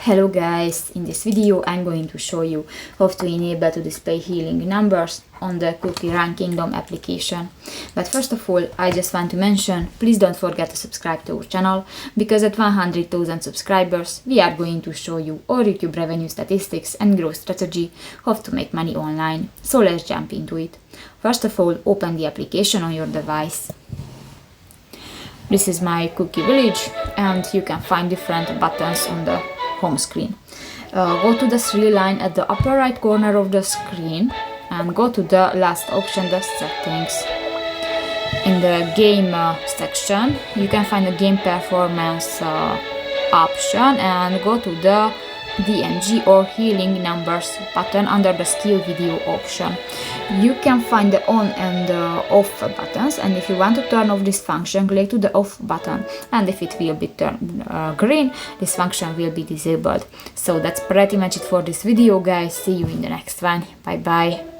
Hello guys, in this video I'm going to show you how to enable to display healing numbers on the Cookie Run Kingdom application. But first of all, I just want to mention, please don't forget to subscribe to our channel, because at 100,000 subscribers we are going to show you our YouTube revenue statistics and growth strategy, how to make money online. So let's jump into it. First of all, open the application on your device. This is my Cookie Village and you can find different buttons on the home screen. Go to the three line at the upper right corner of the screen and go to the last option, the settings. In the game section you can find the game performance option and go to the DNG or healing numbers button under the skill video option. You can find the on and off buttons, and if you want to turn off this function, click to the off button, and if it will be turned green, this function will be disabled. So that's pretty much it for this video guys. See you in the next one. Bye bye.